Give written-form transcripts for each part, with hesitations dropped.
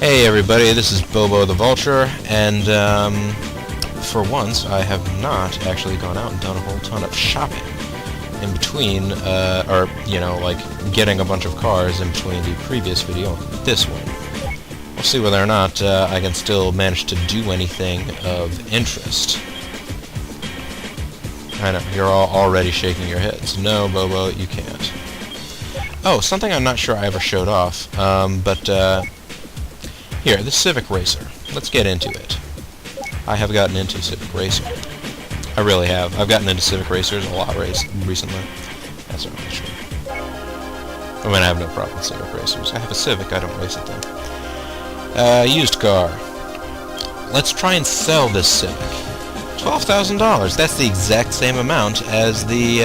Hey everybody, this is Bobo the Vulture, and for once I have not actually gone out and done a whole ton of shopping in between, or, you know, like getting a bunch of cars in between the previous video and this one. We'll see whether or not I can still manage to do anything of interest. I know, you're all already shaking your heads. No, Bobo, you can't. Oh, something I'm not sure I ever showed off, here, the Civic Racer. Let's get into it. I have gotten into Civic Racer. I really have. I've gotten into Civic Racers a lot recently. That's not really true. I mean, I have no problem with Civic Racers. I have a Civic, I don't race it though. Used car. Let's try and sell this Civic. $12,000. That's the exact same amount as the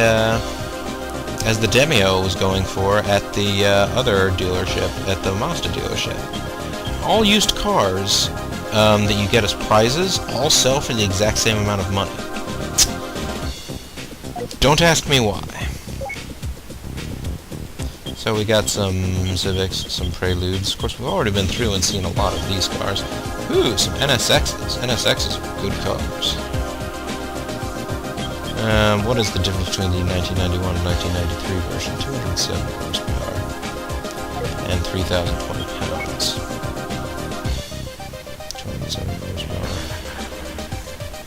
Demio was going for at the other dealership, at the Mazda dealership. All used cars that you get as prizes all sell for the exact same amount of money. Don't ask me why. So we got some Civics, some Preludes. Of course, we've already been through and seen a lot of these cars. Ooh, some NSXs. NSXs are good cars. What is the difference between the 1991 and 1993 version? 207 horsepower and 3,020 pounds. 207 horsepower,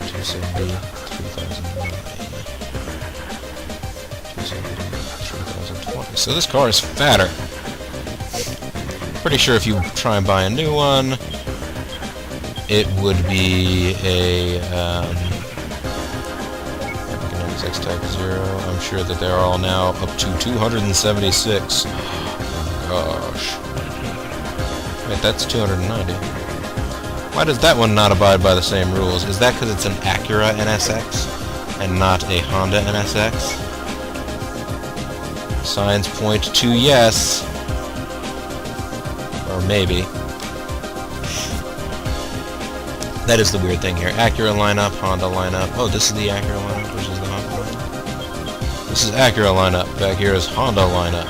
270, 3,009, 270, 3,020. So this car is fatter. Pretty sure if you try and buy a new one, it would be a X-Tech 0. I'm sure that they're all now up to 276. Oh, gosh. Wait, that's 290. Why does that one not abide by the same rules? Is that because it's an Acura NSX and not a Honda NSX? Signs point to yes. Or maybe. That is the weird thing here. Acura lineup, Honda lineup. Oh, this is the Acura lineup, which is the Honda lineup. This is Acura lineup. Back here is Honda lineup.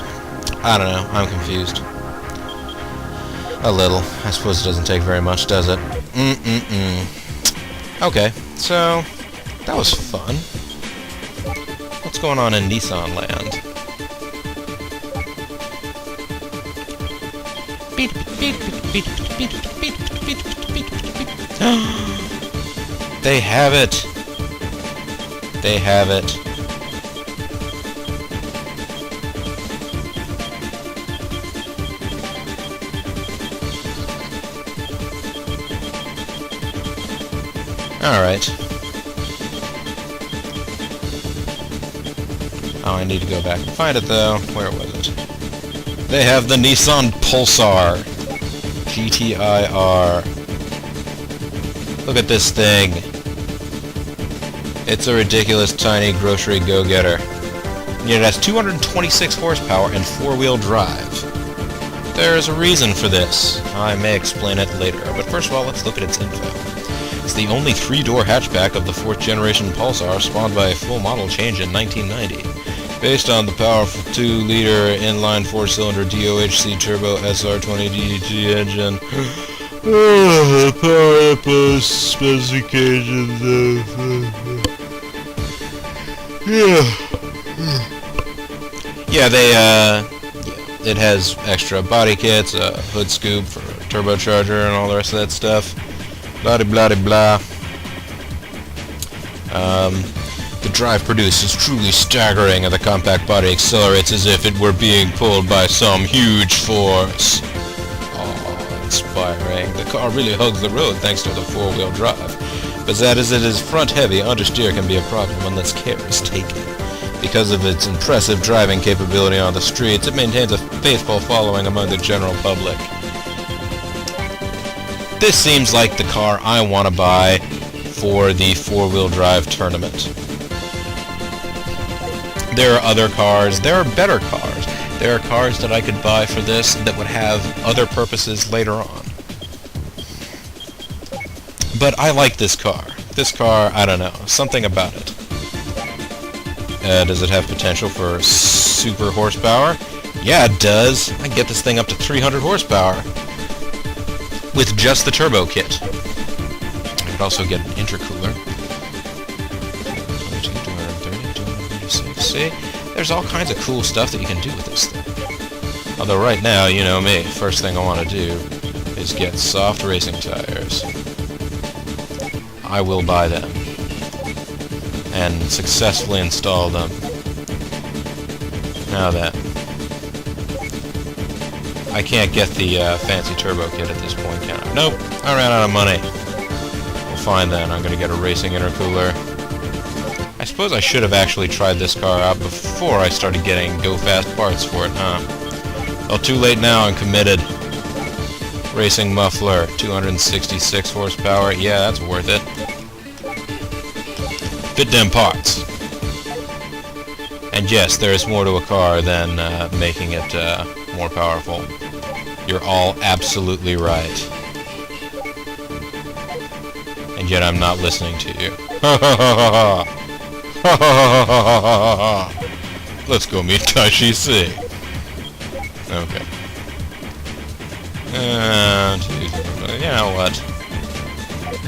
I don't know. I'm confused. A little. I suppose it doesn't take very much, does it? Okay, so that was fun. What's going on in Nissan land? They have it. They have it. Alright. Oh, I need to go back and find it, though. Where was it? They have the Nissan Pulsar GTi-R. Look at this thing. It's a ridiculous tiny grocery go-getter. Yet it has 226 horsepower and four-wheel drive. There's a reason for this. I may explain it later, but first of all, let's look at its info. It's the only three-door hatchback of the fourth-generation Pulsar, spawned by a full model change in 1990. Based on the powerful 2-liter inline four-cylinder DOHC turbo SR20 DT engine. The power plus specifications. Yeah, it has extra body kits, a hood scoop for a turbocharger, and all the rest of that stuff. Blah blah blah. The drive produced is truly staggering, and the compact body accelerates as if it were being pulled by some huge force. Oh, inspiring. The car really hugs the road thanks to the four-wheel drive. But sad as it is front-heavy, understeer can be a problem unless care is taken. Because of its impressive driving capability on the streets, it maintains a faithful following among the general public. This seems like the car I want to buy for the four-wheel drive tournament. There are other cars. There are better cars. There are cars that I could buy for this that would have other purposes later on. But I like this car. This car, I don't know. Something about it. Does it have potential for super horsepower? Yeah, it does. I can get this thing up to 300 horsepower. with just the turbo kit. I could also get an intercooler. 230, 236. See? There's all kinds of cool stuff that you can do with this thing. Although right now, you know me, first thing I want to do is get soft racing tires. I will buy them and successfully install them. Now then, I can't get the fancy turbo kit at this point, can I? Nope, I ran out of money. Well, fine then, I'm gonna get a racing intercooler. I suppose I should have actually tried this car out before I started getting go-fast parts for it, huh? Well, too late now, I'm committed. Racing muffler, 266 horsepower, yeah, that's worth it. Fit them parts. And yes, there is more to a car than making it more powerful. You're all absolutely right. And yet I'm not listening to you. Ha ha ha ha ha! Ha ha ha ha ha ha! Let's go meet Taishi C. Okay. You know what?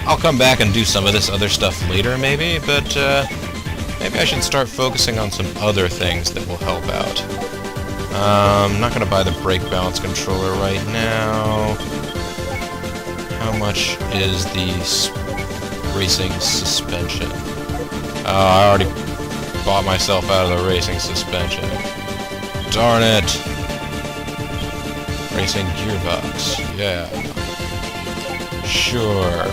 I'll come back and do some of this other stuff later, maybe, but maybe I should start focusing on some other things that will help out. I'm not going to buy the brake balance controller right now. How much is the racing suspension? I already bought myself out of the racing suspension. Darn it! Racing gearbox, yeah. Sure.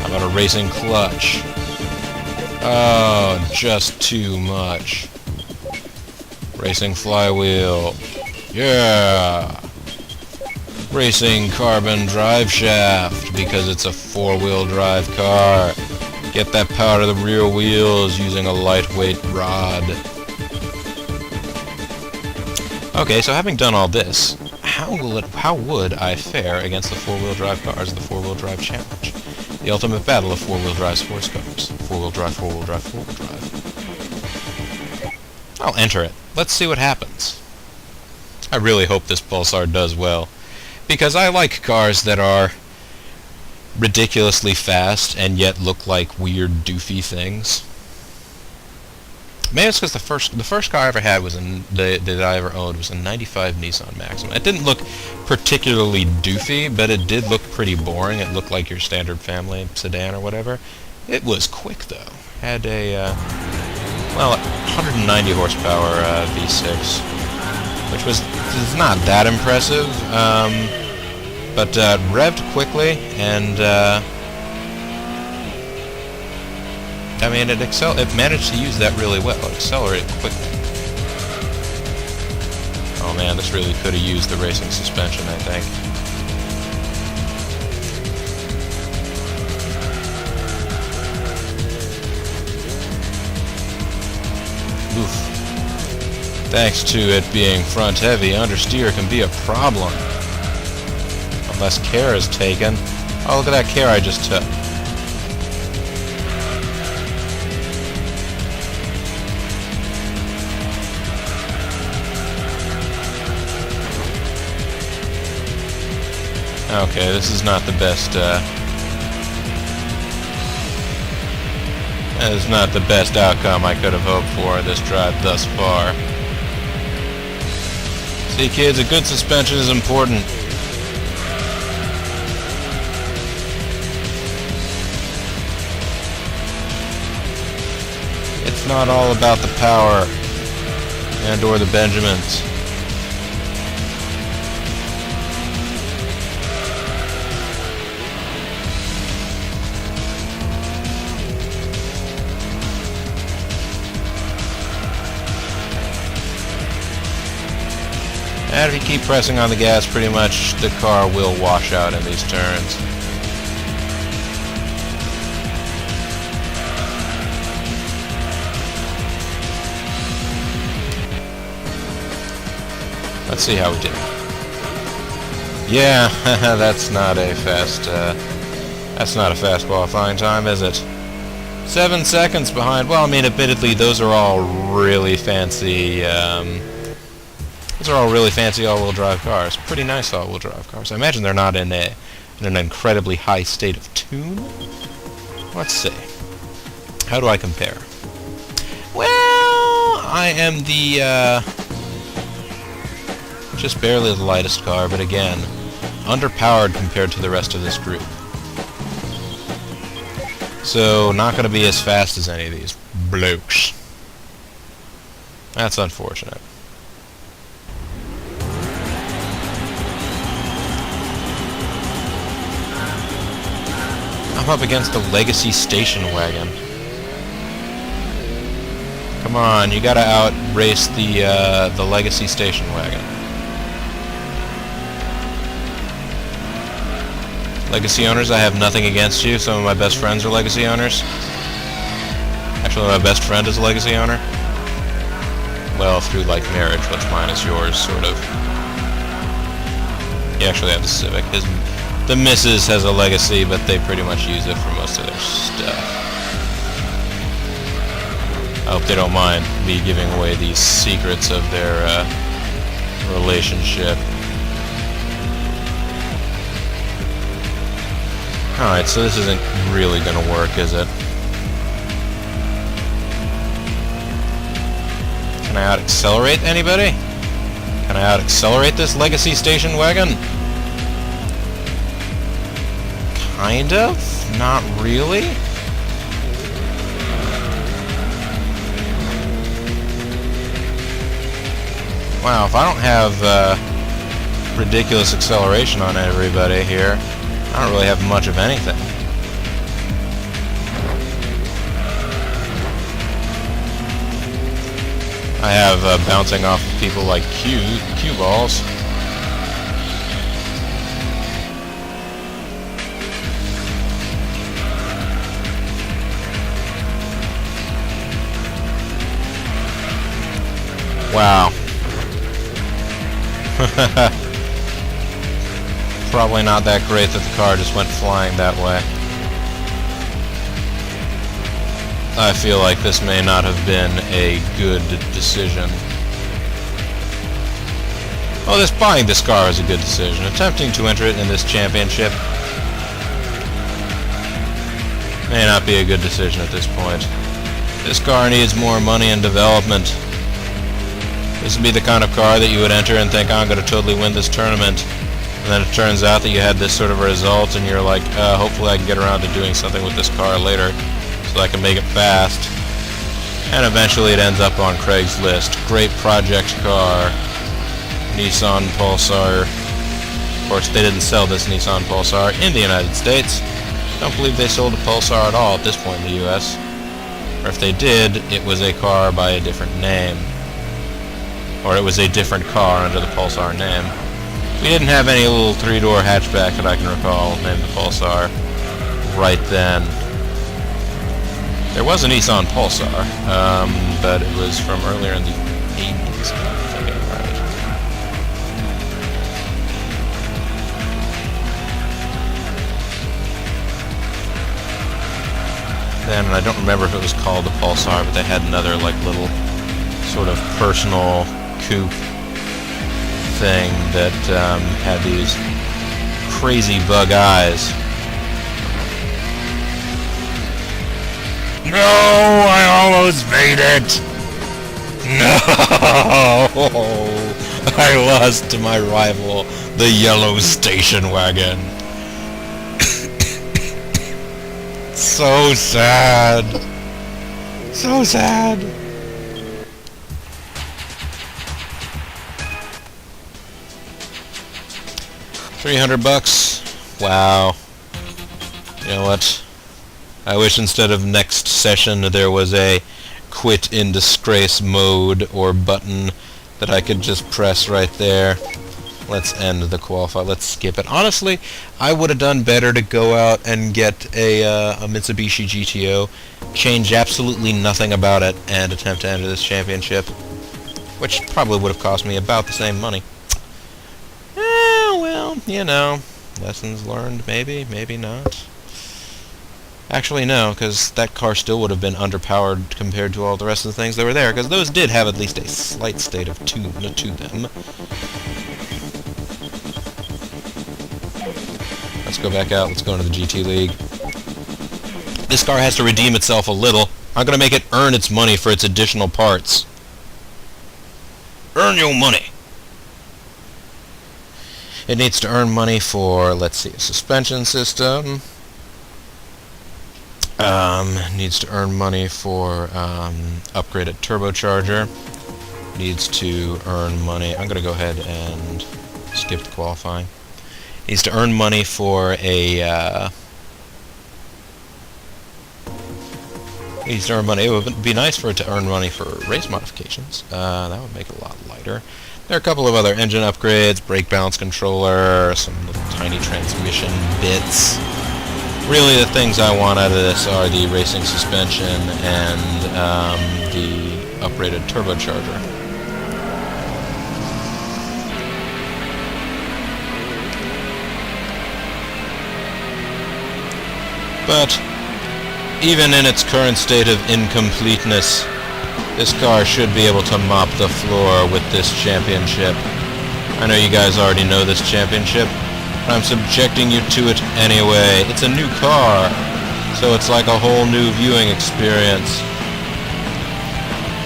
How about a racing clutch? Oh, just too much. Racing flywheel, yeah. Racing carbon drive shaft, because it's a four-wheel drive car. Get that power to the rear wheels using a lightweight rod. Okay, so having done all this, how would I fare against the four-wheel drive cars of the four-wheel drive challenge? The ultimate battle of four-wheel drive sports cars. Four-wheel drive, four-wheel drive, four-wheel drive. I'll enter it. Let's see what happens. I really hope this Pulsar does well, because I like cars that are ridiculously fast and yet look like weird, doofy things. Maybe it's because the first car I ever had was that I ever owned was a '95 Nissan Maxima. It didn't look particularly doofy, but it did look pretty boring. It looked like your standard family sedan or whatever. It was quick though. Had a 190 horsepower V6, which was not that impressive, but revved quickly and. I mean, it managed to use that really well. It accelerated quickly. Oh man, this really could have used the racing suspension, I think. Oof. Thanks to it being front heavy, understeer can be a problem. Unless care is taken. Oh, look at that care I just took. Okay, this is not the best, that is not the best outcome I could have hoped for this drive thus far. See, kids, a good suspension is important. It's not all about the power and or the Benjamins. And if you keep pressing on the gas, pretty much the car will wash out in these turns. Let's see how we did. Yeah, that's not a fast qualifying time, is it? 7 seconds behind. Well, I mean, admittedly, those are all really fancy, Those are all really fancy all-wheel drive cars. Pretty nice all-wheel drive cars. I imagine they're not in an incredibly high state of tune. Let's see. How do I compare? Well, I am the, just barely the lightest car, but again, underpowered compared to the rest of this group. So, not going to be as fast as any of these blokes. That's unfortunate. I'm up against a legacy station wagon. Come on, you gotta outrace the legacy station wagon. Legacy owners, I have nothing against you. Some of my best friends are legacy owners. Actually, my best friend is a legacy owner. Well, through, like, marriage. What's mine is yours, sort of. He actually has a Civic. The missus has a legacy, but they pretty much use it for most of their stuff. I hope they don't mind me giving away these secrets of their relationship. Alright, so this isn't really gonna work, is it? Can I out-accelerate anybody? Can I out-accelerate this legacy station wagon? Kind of? Not really? Wow, if I don't have ridiculous acceleration on everybody here, I don't really have much of anything. I have bouncing off of people like cue balls. Wow. Probably not that great that the car just went flying that way. I feel like this may not have been a good decision. Oh, buying this car is a good decision. Attempting to enter it in this championship may not be a good decision at this point. This car needs more money and development. This would be the kind of car that you would enter and think, I'm going to totally win this tournament. And then it turns out that you had this sort of a result and you're like, hopefully I can get around to doing something with this car later so I can make it fast. And eventually it ends up on Craigslist. Great project car. Nissan Pulsar. Of course, they didn't sell this Nissan Pulsar in the United States. Don't believe they sold a Pulsar at all at this point in the US. Or if they did, it was a car by a different name. Or it was a different car under the Pulsar name. We didn't have any little three-door hatchback that I can recall named the Pulsar right then. There was a Nissan Pulsar, but it was from earlier in the 80s, if I'm thinking right. Then, and I don't remember if it was called the Pulsar, but they had another, like, little sort of personal coupe thing that had these crazy bug eyes. No, I almost made it! No! I lost to my rival, the yellow station wagon. So sad. So sad. $300. Wow. You know what? I wish instead of next session there was a quit in disgrace mode or button that I could just press right there. Let's end the qualify. Let's skip it. Honestly, I would have done better to go out and get a Mitsubishi GTO, change absolutely nothing about it, and attempt to enter this championship, which probably would have cost me about the same money. Well, you know, lessons learned, maybe, maybe not. Actually, no, because that car still would have been underpowered compared to all the rest of the things that were there, because those did have at least a slight state of tune to them. Let's go back out. Let's go into the GT League. This car has to redeem itself a little. I'm going to make it earn its money for its additional parts. Earn your money! It needs to earn money for, let's see, a suspension system. Needs to earn money for upgraded turbocharger. Needs to earn money. I'm going to go ahead and skip the qualifying. Needs to earn money for a... needs to earn money. It would be nice for it to earn money for race modifications. That would make it a lot lighter. There are a couple of other engine upgrades, brake balance controller, some little tiny transmission bits. Really, the things I want out of this are the racing suspension and the upgraded turbocharger. But even in its current state of incompleteness, this car should be able to mop the floor with this championship. I know you guys already know this championship, but I'm subjecting you to it anyway. It's a new car, so it's like a whole new viewing experience.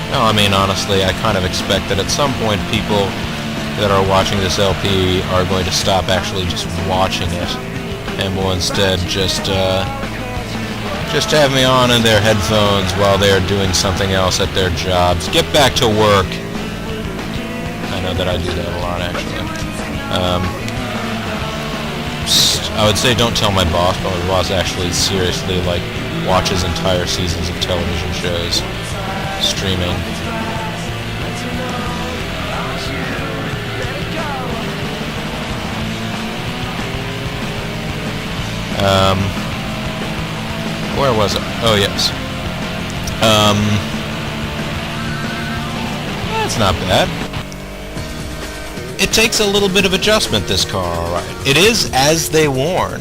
No, I mean, honestly, I kind of expect that at some point people that are watching this LP are going to stop actually just watching it, and will instead just have me on in their headphones while they're doing something else at their jobs. Get back to work! I know that I do that a lot, actually. I would say don't tell my boss, but my boss actually seriously, like, watches entire seasons of television shows streaming. Where was it? Oh, yes. That's not bad. It takes a little bit of adjustment, this car, alright. It is as they warn.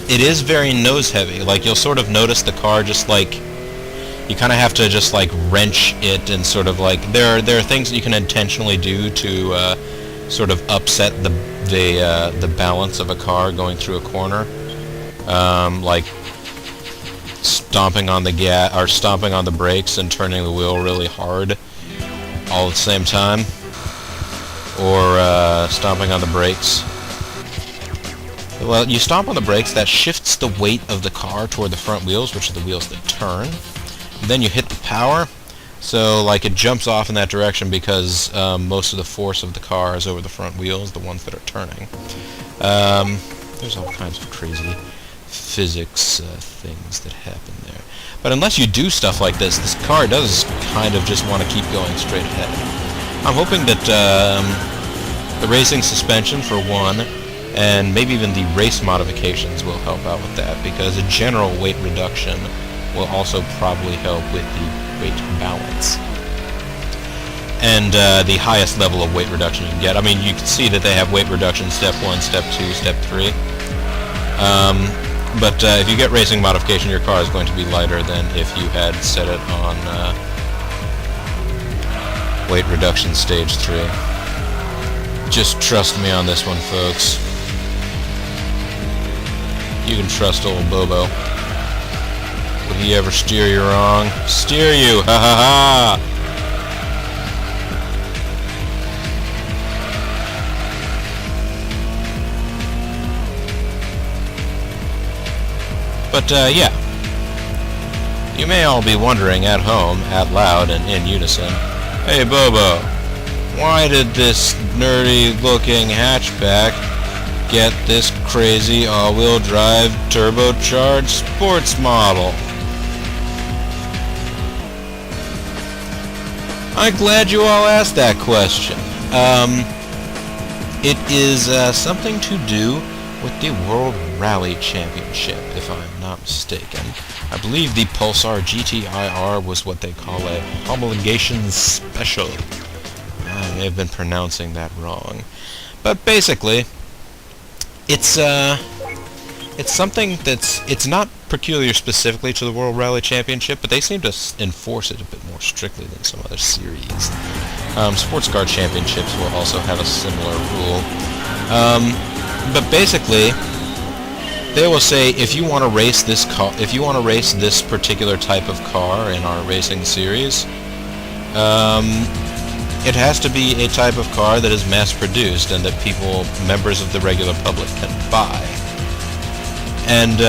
It is very nose-heavy. Like, you'll sort of notice the car just, like... You kind of have to just, like, wrench it and sort of, like... There are things that you can intentionally do to, sort of upset the balance of a car going through a corner. Like... stomping on the stomping on the brakes and turning the wheel really hard all at the same time, or stomping on the brakes. Well, you stomp on the brakes, that shifts the weight of the car toward the front wheels, which are the wheels that turn. Then you hit the power, so like it jumps off in that direction because most of the force of the car is over the front wheels, the ones that are turning. There's all kinds of crazy physics things that happen there. But unless you do stuff like this, this car does kind of just want to keep going straight ahead. I'm hoping that the racing suspension, for one, and maybe even the race modifications will help out with that, because a general weight reduction will also probably help with the weight balance. And the highest level of weight reduction you can get. I mean, you can see that they have weight reduction step 1, step 2, step 3. But if you get racing modification, your car is going to be lighter than if you had set it on weight reduction stage 3. Just trust me on this one, folks. You can trust old Bobo. Would he ever steer you wrong? Steer you! Ha ha ha! But, yeah. You may all be wondering at home, out loud, and in unison, "Hey, Bobo, why did this nerdy-looking hatchback get this crazy all-wheel drive turbocharged sports model?" I'm glad you all asked that question. It is something to do with the World Rally Championship, if I'm not mistaken. I believe the Pulsar GTi-R was what they call a Homologation Special. I may have been pronouncing that wrong. But basically, it's something that's... It's not peculiar specifically to the World Rally Championship, but they seem to enforce it a bit more strictly than some other series. Sports car championships will also have a similar rule. But basically, they will say if you want to race this car, if you want to race this particular type of car in our racing series, it has to be a type of car that is mass-produced and that people, members of the regular public, can buy. And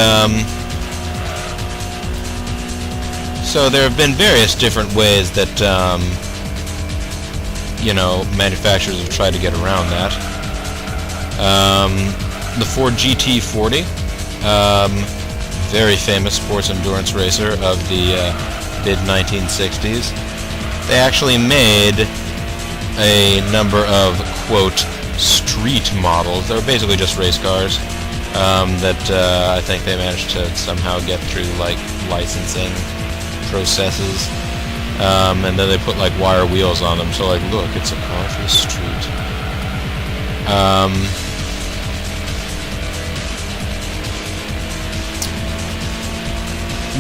so there have been various different ways that manufacturers have tried to get around that. The Ford GT40, very famous sports endurance racer of the mid-1960s, they actually made a number of, quote, street models. They were basically just race cars that I think they managed to somehow get through, like, licensing processes. And then they put, like, wire wheels on them, so, like, look, it's a car for the street.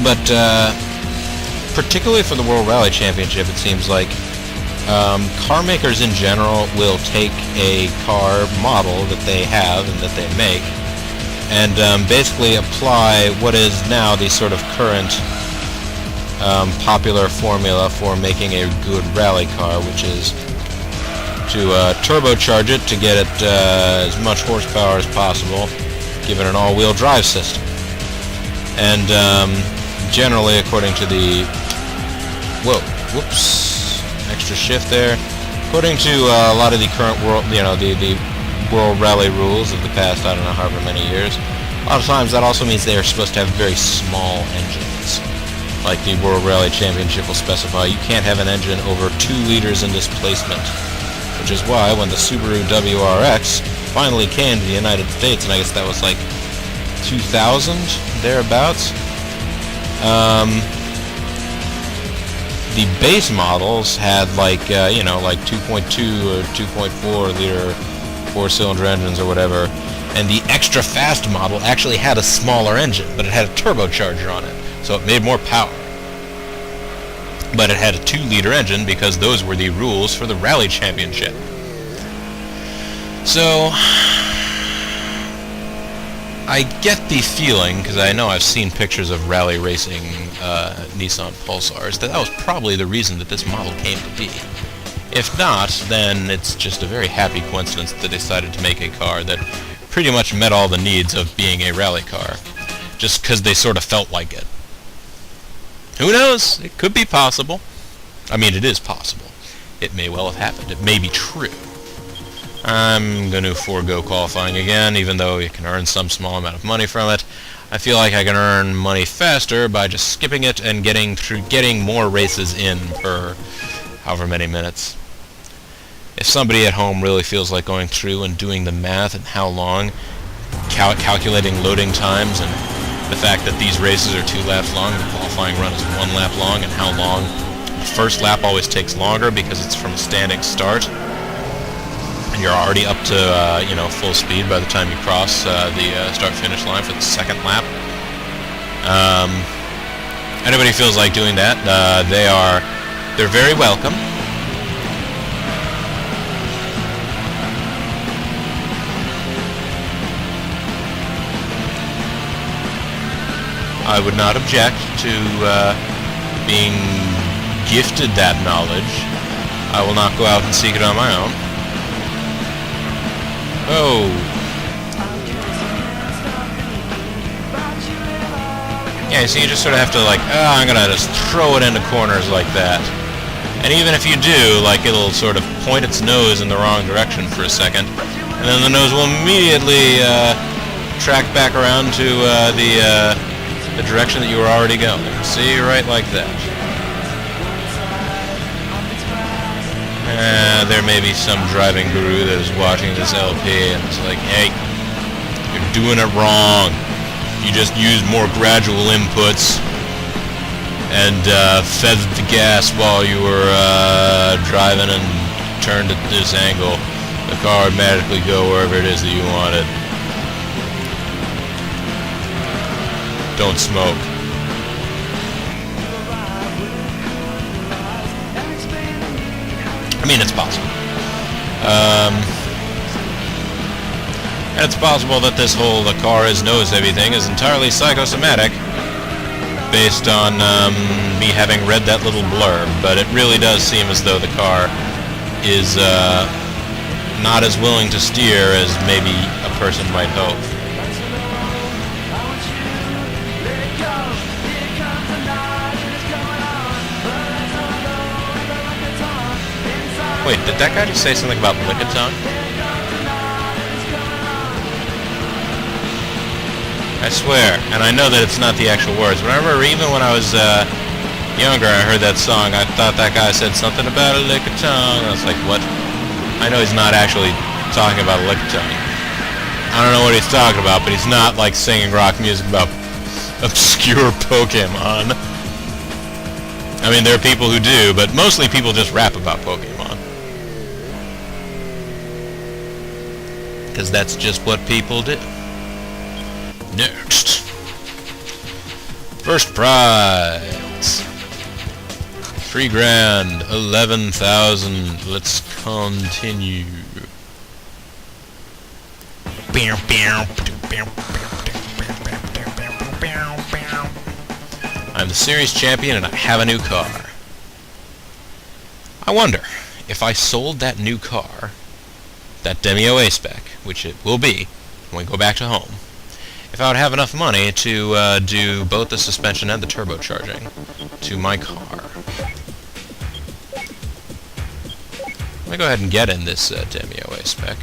But particularly for the World Rally Championship, it seems like car makers in general will take a car model that they have and that they make and basically apply what is now the sort of current popular formula for making a good rally car, which is to turbocharge it to get it as much horsepower as possible, give it an all-wheel drive system. And generally, according to the extra shift there. According to a lot of the current world, the World Rally rules of the past, I don't know, however many years, a lot of times that also means they are supposed to have very small engines. Like the World Rally Championship will specify, you can't have an engine over 2 liters in displacement. Which is why when the Subaru WRX finally came to the United States, and I guess that was like 2000, thereabouts, the base models had like 2.2 or 2.4 liter 4-cylinder engines or whatever, and the extra fast model actually had a smaller engine, but it had a turbocharger on it, so it made more power. But it had a 2-liter engine because those were the rules for the Rally Championship. So I get the feeling, because I know I've seen pictures of rally racing Nissan Pulsars, that was probably the reason that this model came to be. If not, then it's just a very happy coincidence that they decided to make a car that pretty much met all the needs of being a rally car, just because they sort of felt like it. Who knows? It could be possible. I mean, it is possible. It may well have happened. It may be true. I'm going to forego qualifying again, even though you can earn some small amount of money from it. I feel like I can earn money faster by just skipping it and getting more races in per however many minutes. If somebody at home really feels like going through and doing the math and how long, calculating loading times, and the fact that these races are 2 laps long, the qualifying run is 1 lap long, and how long the first lap always takes longer because it's from a standing start, and you're already up to full speed by the time you cross the start-finish line for the second lap. Anybody feels like doing that, they're very welcome. I would not object to being gifted that knowledge. I will not go out and seek it on my own. Oh. Yeah, so you just sort of have to I'm gonna just throw it into corners like that. And even if you do, it'll sort of point its nose in the wrong direction for a second, and then the nose will immediately track back around to the direction that you were already going. See, right like that. There may be some driving guru that is watching this LP and it's like, hey, you're doing it wrong. You just used more gradual inputs and feathered the gas while you were driving and turned at this angle. The car would automatically go wherever it is that you want it. don't smoke. I mean, it's possible. And it's possible that this whole the car is knows-heavy thing is entirely psychosomatic, based on me having read that little blurb, but it really does seem as though the car is not as willing to steer as maybe a person might hope. Wait, did that guy just say something about lick-a-tongue? I swear, and I know that it's not the actual words. Whenever, even when I was younger, I heard that song, I thought that guy said something about a lick-a-tongue. I was like, what? I know he's not actually talking about a lick-a-tongue. I don't know what he's talking about, but he's not like singing rock music about obscure Pokemon. I mean, there are people who do, but mostly people just rap about Pokemon. Because that's just what people do. Next. First prize. 3 grand, 11,000. Let's continue. I'm the series champion and I have a new car. I wonder if I sold that new car, that Demi-OA spec, which it will be when we go back to home, if I would have enough money to do both the suspension and the turbocharging to my car. Let me go ahead and get in this Demi-OA spec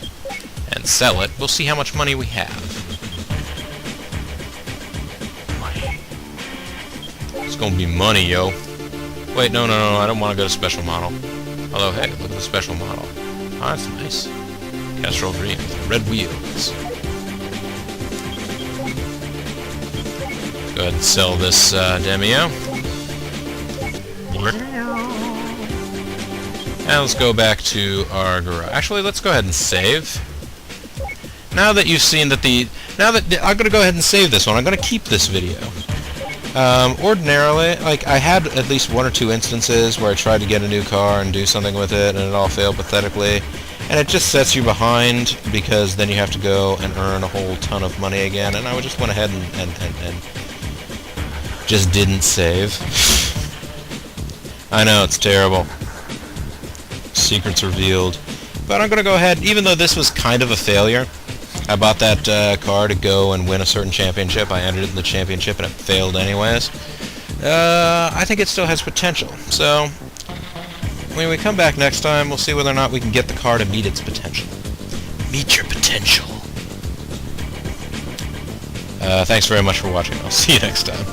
and sell it. We'll see how much money we have. It's gonna be money, yo. Wait, no, I don't want to go to special model. Although, hey, look at the special model. Oh, that's nice. Castrol green with red wheels. Go ahead and sell this Demio. And let's go back to our garage. Actually, let's go ahead and save. Now that you've seen that I'm gonna go ahead and save this one. I'm gonna keep this video. Ordinarily, like, I had at least 1 or 2 instances where I tried to get a new car and do something with it, and it all failed pathetically. And it just sets you behind, because then you have to go and earn a whole ton of money again. And I just went ahead and just didn't save. I know, it's terrible. Secrets revealed. But I'm gonna go ahead, even though this was kind of a failure, I bought that car to go and win a certain championship. I entered it in the championship and it failed anyways. I think it still has potential. So, when we come back next time, we'll see whether or not we can get the car to meet its potential. Meet your potential. Thanks very much for watching. I'll see you next time.